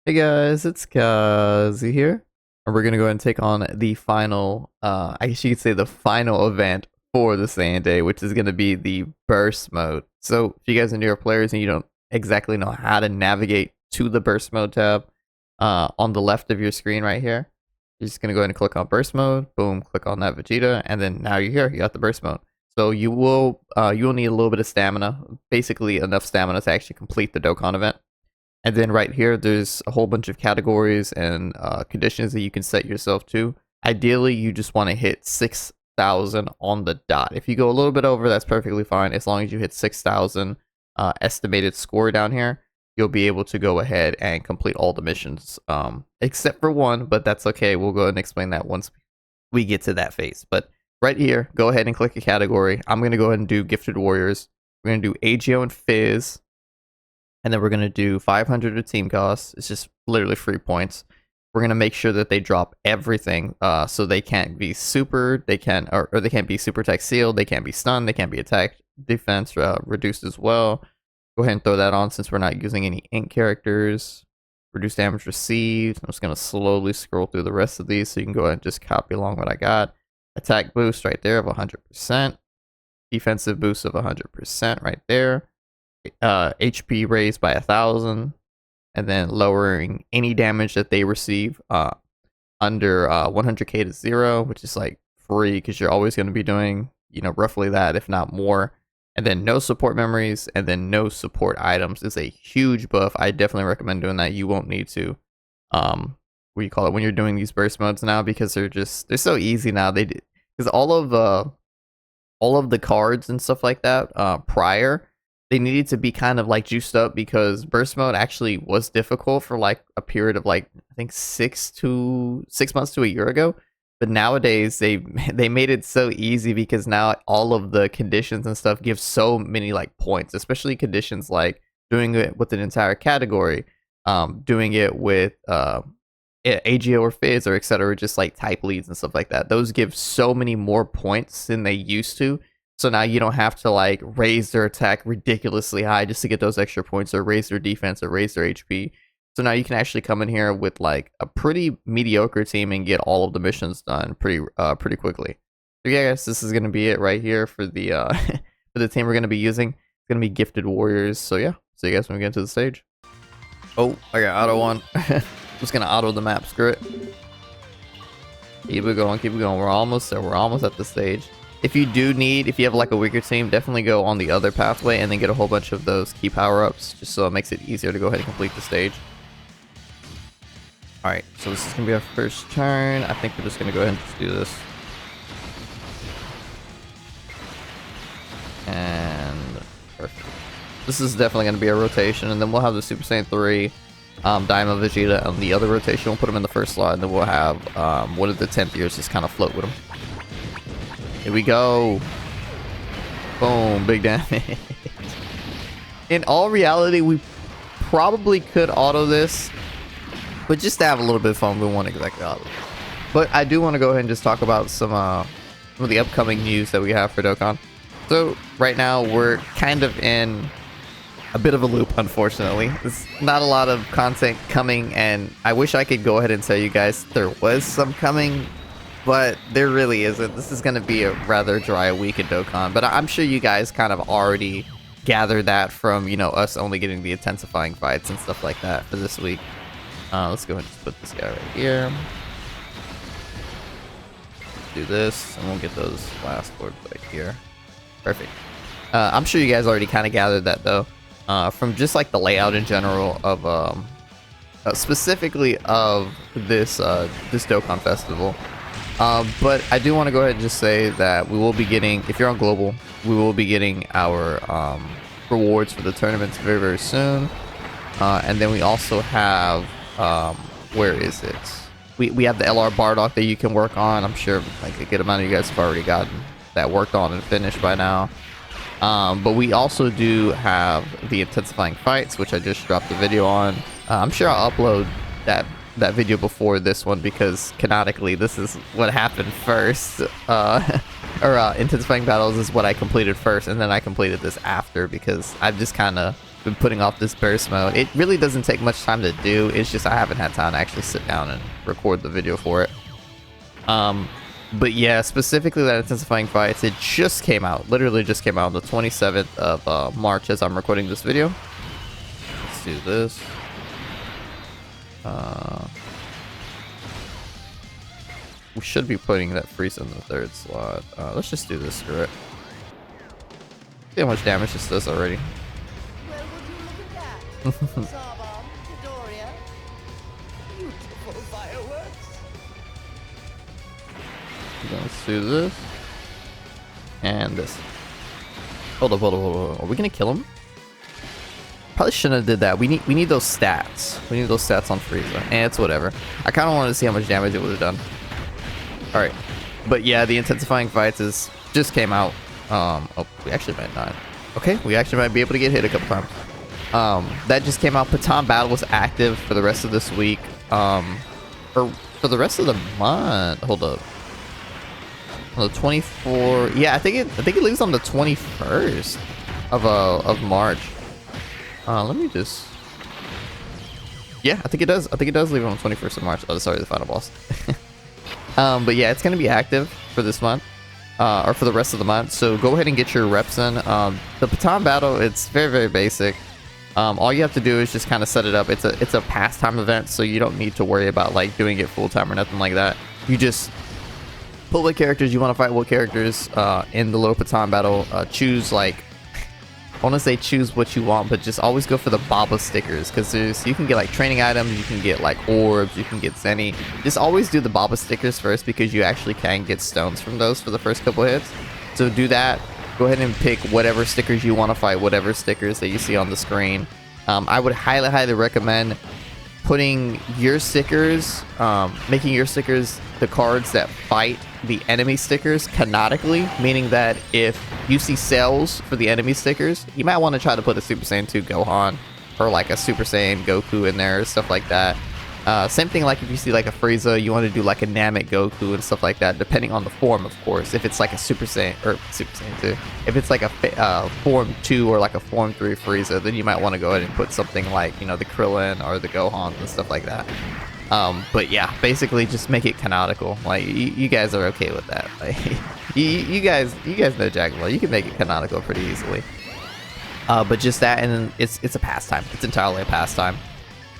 Hey guys, it's Kazi here, and we're gonna go ahead and take on the final, I guess you could say the final event for the Saiyan Day, which is gonna be the burst mode. So, if you guys are newer players and you don't exactly know how to navigate to the burst mode tab, on the left of your screen right here, you're just gonna go ahead and click on burst mode. Boom, click on that Vegeta, and then now you're here. You got the burst mode. So you will need a little bit of stamina, basically enough stamina to actually complete the Dokkan event. And then right here, there's a whole bunch of categories and conditions that you can set yourself to. Ideally, you just want to hit 6,000 on the dot. If you go a little bit over, that's perfectly fine. As long as you hit 6,000 estimated score down here, you'll be able to go ahead and complete all the missions, except for one, but that's okay. We'll go ahead and explain that once we get to that phase. But right here, go ahead and click a category. I'm going to go ahead and do Gifted Warriors. We're going to do AGO and Fizz. And then we're going to do 500 of team costs. It's just literally free points. We're going to make sure that they drop everything, so they can't be super, they can't, or they can't be super attack sealed, they can't be stunned, they can't be attack defense reduced as well. Go ahead and throw that on since we're not using any ink characters. Reduce damage received. I'm just going to slowly scroll through the rest of these so you can go ahead and just copy along what I got. Attack boost right there of 100%. Defensive boost of 100% right there. HP raised by 1,000, and then lowering any damage that they receive under 100k to 0, which is like free because you're always going to be doing, you know, roughly that, if not more. And then no support memories, and then no support items is a huge buff. I definitely recommend doing that. You won't need to what do you call it, when you're doing these burst modes now, because they're so easy now. They because all of the cards and stuff like that prior, they needed to be kind of like juiced up because burst mode actually was difficult for like a period of like I think 6 months to a year ago. But nowadays they made it so easy because now all of the conditions and stuff give so many like points, especially conditions like doing it with an entire category, doing it with AGO or Fizz or etc. Just like type leads and stuff like that. Those give so many more points than they used to. So now you don't have to like raise their attack ridiculously high just to get those extra points, or raise their defense, or raise their HP. So now you can actually come in here with like a pretty mediocre team and get all of the missions done pretty quickly. So yeah, guys, this is gonna be it right here for the for the team we're gonna be using. It's gonna be Gifted Warriors. So yeah, see you guys when we get into the stage. Oh, I got auto one. Just gonna auto the map. Screw it. Keep it going. Keep it going. We're almost there. We're almost at the stage. If you have like a weaker team, definitely go on the other pathway and then get a whole bunch of those key power-ups, just so it makes it easier to go ahead and complete the stage. Alright, so this is going to be our first turn. I think we're just going to go ahead and just do this. And perfect. This is definitely going to be a rotation, and then we'll have the Super Saiyan 3 Diamond Vegeta on the other rotation. We'll put them in the first slot, and then we'll have one of the 10th years just kind of float with them. Here we go. Boom, big damage. In all reality, we probably could auto this, but just to have a little bit of fun, we won't exactly auto. But I do want to go ahead and just talk about some of the upcoming news that we have for Dokkan. So right now, we're kind of in a bit of a loop, unfortunately. There's not a lot of content coming, and I wish I could go ahead and tell you guys there was some coming, but there really isn't. This is going to be a rather dry week in Dokkan, but I'm sure you guys kind of already gathered that from, you know, us only getting the intensifying fights and stuff like that for this week. Let's go ahead and just put this guy right here. Do this, and we'll get those last boards right here. Perfect. I'm sure you guys already kind of gathered that, though, from just like the layout in general of specifically of this this Dokkan festival. But I do want to go ahead and just say that we will be getting, if you're on global, we will be getting our rewards for the tournaments very, very soon. And then we also have, where is it? We have the LR Bardock that you can work on. I'm sure like a good amount of you guys have already gotten that worked on and finished by now. But we also do have the intensifying fights, which I just dropped a video on. I'm sure I'll upload that video before this one because canonically this is what happened first. Intensifying battles is what I completed first, and then I completed this after because I've just kind of been putting off this burst mode. It really doesn't take much time to do. It's just I haven't had time to actually sit down and record the video for it. But yeah, specifically that intensifying fights, it just came out. Literally just came out on the 27th of March as I'm recording this video. Let's do this. We should be putting that freeze in the 3rd slot. Let's just do this, screw it. See how much damage this does already. Well, would you look at that? Sarban, Midoriya. Beautiful fireworks. Let's do this. And this. Hold up. Are we gonna kill him? Probably shouldn't have did that. We need those stats. We need those stats on Frieza. And it's whatever. I kind of wanted to see how much damage it would have done. Alright. But yeah, the intensifying fights just came out. Oh, we actually might not. Okay, we actually might be able to get hit a couple times. That just came out. Baton Battle was active for the rest of this week. Or for the rest of the month. Hold up. On the 24. Yeah, I think it leaves on the 21st of March. Let me just. Yeah, I think it does. I think it does leave on the 21st of March. Oh, sorry, the final boss. But yeah, it's gonna be active for this month. Or for the rest of the month, so go ahead and get your reps in. The Baton Battle, it's very basic. All you have to do is just kind of set it up. It's a pastime event, so you don't need to worry about like doing it full time or nothing like that. You just put what characters you want to fight, what characters in the little Baton Battle. Choose like, I want to say choose what you want, but just always go for the Baba stickers, because you can get like training items, you can get like orbs, you can get Zenny. Just always do the Baba stickers first, because you actually can get stones from those for the first couple hits. So do that. Go ahead and pick whatever stickers you want to fight, whatever stickers that you see on the screen. I would highly recommend putting your stickers, making your stickers the cards that fight the enemy stickers canonically, meaning that if you see sales for the enemy stickers, you might want to try to put a Super Saiyan 2 Gohan or like a Super Saiyan Goku in there, stuff like that. Same thing like if you see like a Frieza, you want to do like a Namek Goku and stuff like that, depending on the form, of course. If it's like a Super Saiyan, or Super Saiyan 2, if it's like a Form 2 or like a Form 3 Frieza, then you might want to go ahead and put something like, you know, the Krillin or the Gohan and stuff like that. But yeah, basically just make it canonical. Like you guys are okay with that. Like, you guys know Dragon Ball. You can make it canonical pretty easily. But just that, and then it's a pastime. It's entirely a pastime.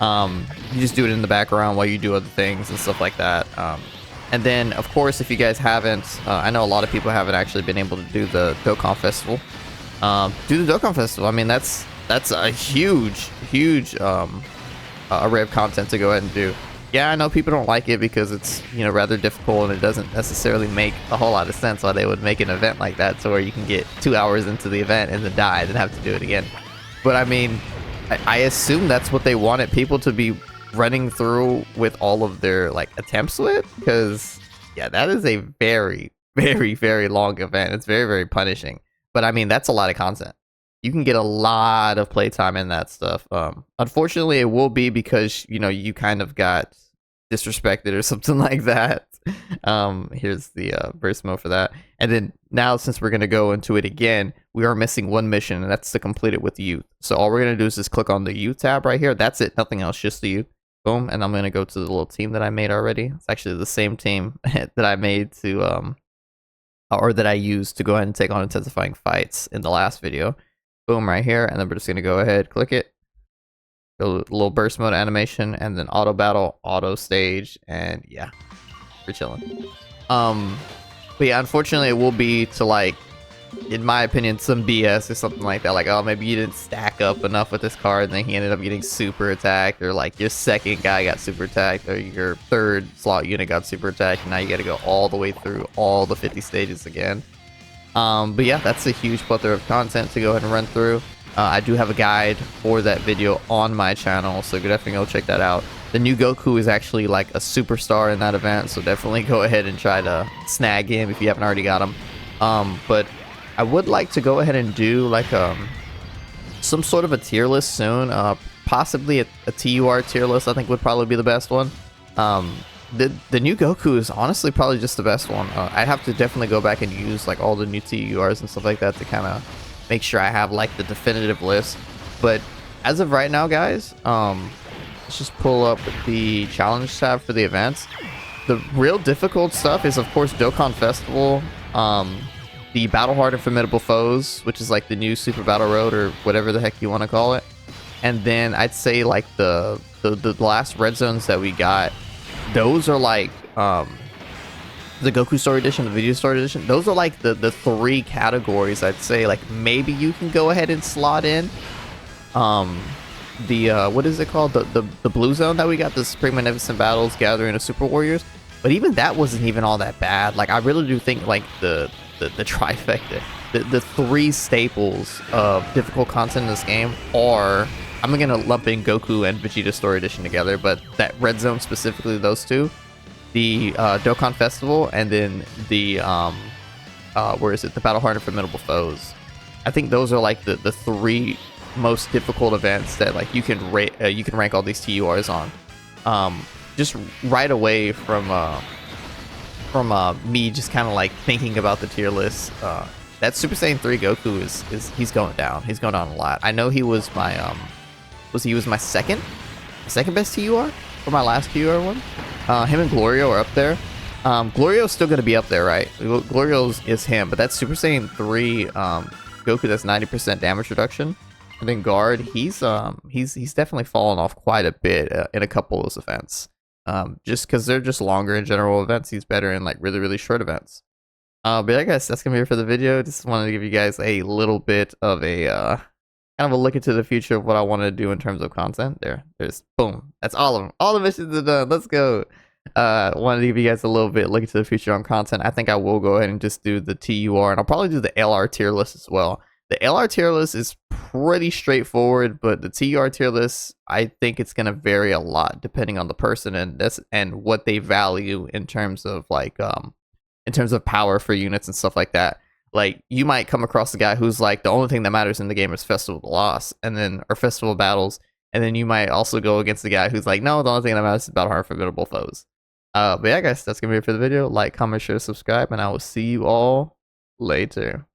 You just do it in the background while you do other things and stuff like that. And then, of course, if you guys haven't, I know a lot of people haven't actually been able to do the Dokkan Festival. Do the Dokkan Festival. I mean, that's a huge array of content to go ahead and do. Yeah, I know people don't like it because it's, you know, rather difficult, and it doesn't necessarily make a whole lot of sense why they would make an event like that, so where you can get 2 hours into the event and then die and have to do it again. But I mean, I assume that's what they wanted people to be running through with all of their like attempts with, because yeah, that is a very long event. It's very punishing. But I mean, that's a lot of content. You can get a lot of playtime in that stuff. Unfortunately, it will be because, you know, you kind of got disrespected or something like that. Here's the burst mode for that. And then now, since we're going to go into it again, we are missing one mission, and that's to complete it with youth. So all we're going to do is just click on the youth tab right here. That's it. Nothing else, just the youth. Boom. And I'm going to go to the little team that I made already. It's actually the same team that I made to, or that I used to go ahead and take on intensifying fights in the last video. Boom, right here. And then we're just going to go ahead, click it. Go to little burst mode animation, and then auto battle, auto stage, and yeah, we're chilling. But yeah, unfortunately, it will be to, like, in my opinion, some BS or something like that. Like, oh, maybe you didn't stack up enough with this card, and then he ended up getting super attacked, or like your second guy got super attacked, or your third slot unit got super attacked, and now you got to go all the way through all the 50 stages again. But yeah, that's a huge plethora of content to go ahead and run through. I do have a guide for that video on my channel, so definitely go check that out. The new Goku is actually like a superstar in that event, so definitely go ahead and try to snag him if you haven't already got him. But I would like to go ahead and do like some sort of a tier list soon. Possibly a TUR tier list, I think would probably be the best one. The new Goku is honestly probably just the best one. I'd have to definitely go back and use like all the new TURs and stuff like that to kind of make sure I have like the definitive list. But as of right now, guys, let's just pull up the challenge tab for the events. The real difficult stuff is, of course, Dokkan Festival, the Battle Hard and Formidable Foes, which is like the new Super Battle Road or whatever the heck you want to call it. And then I'd say like the last red zones that we got, those are like the Goku Story Edition, the Vegeta Story Edition. Those are like the 3 categories I'd say like maybe you can go ahead and slot in. What is it called? The blue zone that we got, the Supreme Magnificent Battles, Gathering of Super Warriors. But even that wasn't even all that bad. Like I really do think like the trifecta, the 3 staples of difficult content in this game are, I'm gonna lump in Goku and Vegeta Story Edition together, but that red zone specifically, those 2, the Dokkan Festival, and then the where is it? The Battle Hard and Formidable Foes. I think those are like the 3 most difficult events that like you can rank all these TURs on. Just right away from me just kind of like thinking about the tier list. That Super Saiyan 3 Goku is he's going down. He's going down a lot. I know he was my he was my second best TUR for my last TUR one. Him and Glorio are up there. Glorio's still gonna be up there, right? Glorio's is him, but that's Super Saiyan 3 Goku. That's 90% damage reduction. And then Guard, he's definitely fallen off quite a bit in a couple of those events. Just because they're just longer in general events, he's better in like really short events. But yeah, guys, that's gonna be it for the video. Just wanted to give you guys a little bit of a kind of a look into the future of what I want to do in terms of content. There's boom. That's all of them. All the missions are done. Let's go. Wanted to give you guys a little bit look into the future on content. I think I will go ahead and just do the TUR, and I'll probably do the LR tier list as well. The LR tier list is pretty straightforward, but the TUR tier list, I think it's gonna vary a lot depending on the person and what they value in terms of like in terms of power for units and stuff like that. Like you might come across a guy who's like the only thing that matters in the game is Festival of the Lost, and then or Festival Battles, and then you might also go against the guy who's like, no, the only thing that matters is Battle Hard Formidable Foes. But yeah, guys, that's gonna be it for the video. Like, comment, share, subscribe, and I will see you all later.